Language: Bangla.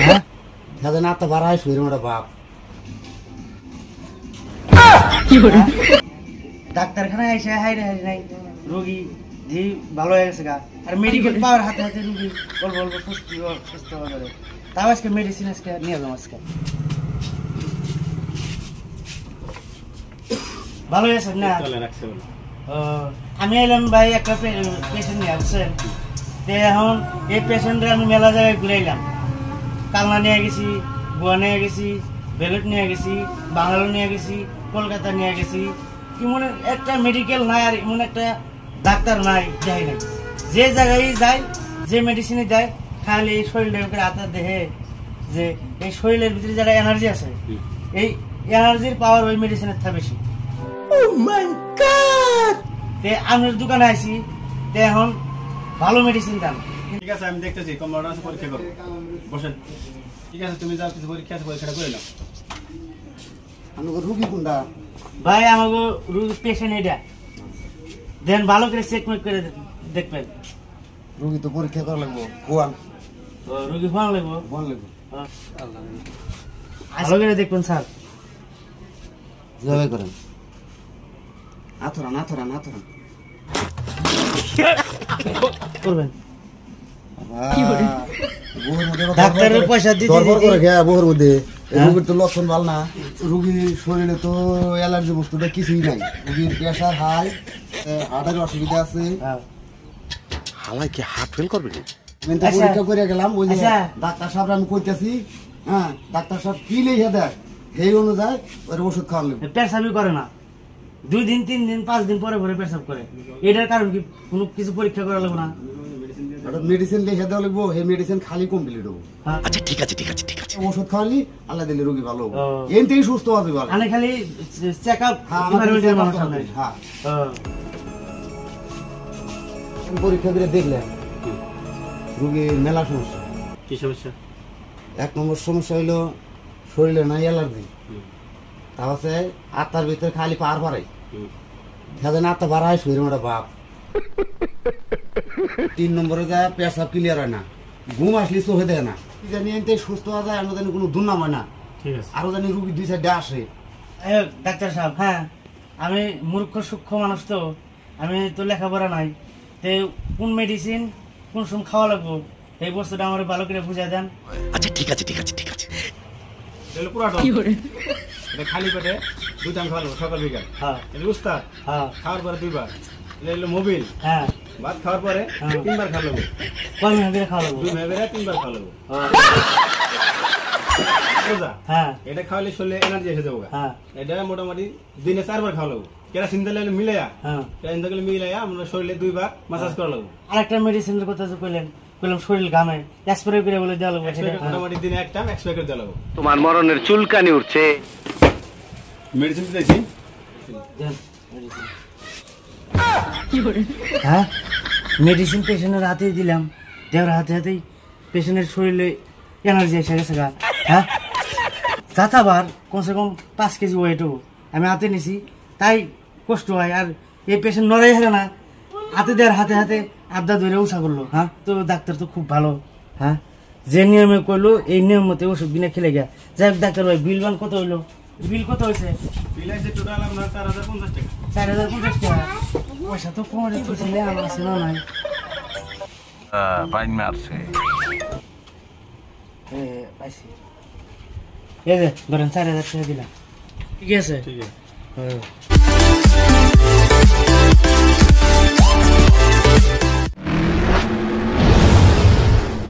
হ্যাঁ দাদা না তো বাড়াই শুয়ে মোটা বাপ ডাক্তারখানায় এসে হাই নাই রোগী যে ভালো হয়ে গেছে গা আর মেডিকেল পাওয়ার হাতে হাতে রুগী অল্প অল্প সুস্থ হয়ে যাবে তাও আজকে মেডিসিন আজকে নিয়ে যাবো আজকে ভালো হয়েছে না আমি এলাম ভাই একটা পেশেন্ট নিয়ে আসছেন এখন এই পেশেন্টরা আমি মেলা জায়গায় ঘুরে এলাম কালনা নিয়ে গেছি গোয়া নিয়ে গেছি বেলুট নিয়ে গেছি বাঙালো নিয়ে গেছি কলকাতা নিয়ে গেছি এমন একটা মেডিকেল নাই আর এমন একটা ডাক্তার নাই যাই নাই যে জায়গায় যায় যে মেডিসিনে যায় খালি এই শরীরের হাতে দেখে যে এই শরীরের ভিতরে যারা এনার্জি আছে এই এনার্জির পাওয়ার ওই মেডিসিনের থেকে বেশি আমের দোকানে আইছি এখন ভালো মেডিসিন দাম ঠিক আছে আমি দেখতেছি কম্পাউন্ডার আছে পরীক্ষা করো বসেন ঠিক আছে তুমি যাও কিছু পরীক্ষা আছে পরীক্ষাটা করে নাও আমাকে রুগী কোনটা ভাই আমাকে রুগী পেশেন্ট এটা দেন ভালো করে চেক করে দেখবেন রুগী তো পরীক্ষা করা লাগবো কোয়ান রুগী ফোন লাগবো ভালো করে দেখবেন স্যার জবাই করেন আথরা করবেন ডাক্তারের পয়সা দিতে বহুর মধ্যে রোগীর তো লক্ষণ ভালো না রুগীর শরীরে তো অ্যালার্জি বস্তুটা কিছুই নাই রুগীর প্রেশার হাই হার্টের অসুবিধা আছে হালাই কি হার্ট ফেল করবে পরীক্ষা করে গেলাম ওই যে ডাক্তার সাহেব আমি কইতেছি হ্যাঁ ডাক্তার সাহেব কি লিখে দেয় সেই অনুযায়ী ওর ওষুধ খাওয়ার লাগবে পেশাবই করে না 2 দিন 3 দিন 5 দিন পরে পরে পেশাব করে এটার কারণ কি কোনো কিছু পরীক্ষা করা লাগবে না মেডিসিন লিখে দেওয়া লাগবো এই মেডিসিন খালি কমপ্লিট হবো আচ্ছা ঠিক আছে ওষুধ খাওয়ালি আল্লাহ দিলে রোগী ভালো হবো এর থেকে সুস্থ হবে ভালো মানে খালি চেক আপ পরীক্ষা করে দেখলেন রোগীর মেলা সমস্যা কি সমস্যা 1 নম্বর সমস্যা হইলো শরীরে নাই অ্যালার্জি তা হচ্ছে আত্মার ভিতরে খালি পার পারাই সেদিন আত্মা বাড়াই শুয়ে মোটা বাপ 3 নম্বরে যায় পেশাব ক্লিয়ার হয় না ঘুম আসলে চোখে দেয় না জানি এনতে সুস্থ হওয়া যায় আমরা জানি কোনো দুর্নাম হয় না ঠিক আছে আরো জানি রুগী 2 সাইডে আসে ডাক্তার সাহেব হ্যাঁ আমি মূর্খ সূক্ষ্ম মানুষ তো আমি তো লেখাপড়া নাই তো কোন মেডিসিন কোন সময় খাওয়া লাগবো এই বস্তুটা আমার ভালো করে বুঝাই দেন আচ্ছা ঠিক আছে এটা পুরাটা এটা খালি পেটে 2 টাইম খাওয়া সকাল বিকাল হ্যাঁ এটা উস্তাদ হ্যাঁ খাওয়ার পরে 2 বার এটা হলো মোবিল হ্যাঁ ভাত খাওয়ার পরে 3 বার খাওয়া লাগবে কয় মিনিট খাওয়া লাগবো 2 মেবেরা 3 বার খাওয়া লাগবে হ্যাঁ এটা খাওয়ালে শরীরে এনার্জি এসে যাবে হ্যাঁ এটা মোটামুটি দিনে 4 বার খাওয়া লাগবে কেরাসিন তেল মিলাইয়া হ্যাঁ মিলাইয়া আমরা শরীরে 2 বার মাসাজ করা লাগবে আরেকটা মেডিসিনের কথা যে কইলাম শরীর ঘামে স্প্রে করে বলে দেওয়া লাগবে মোটামুটি দিনে একটা এক্সপ্রে করে দেওয়া লাগবে তোমার মরণের চুলকানি উঠছে মেডিসিন দিয়েছি হ্যাঁ মেডিসিন পেশেন্টের হাতেই দিলাম দেওয়ার হাতেই পেশেন্টের শরীরে এনার্জি এসে গেছে গা হ্যাঁ যাতাবার কমসে কম 5 কেজি ওয়েটও আমি হাতে নিছি তাই কষ্ট হয় আর এই পেশেন্ট নড়াই হারে না হাতে দেওয়ার হাতে আবদা ধরে উষা করলো হ্যাঁ তো ডাক্তার তো খুব ভালো হ্যাঁ যে নিয়মে করলো এই নিয়ম মতে ওষুধ কিনে খেলে গিয়া যাই হোক ডাক্তার ভাই বিল কত হইলো বিল কত হয়েছে বিল আছে টোটাল আপনার 4050 টাকা 4050 টাকা পয়সা তো কম রেখেছিলে আমার আছে না নাই বাইন মারছে পাইছি এই যে ধরেন 4000 টাকা দিলাম ঠিক আছে ঠিক আছে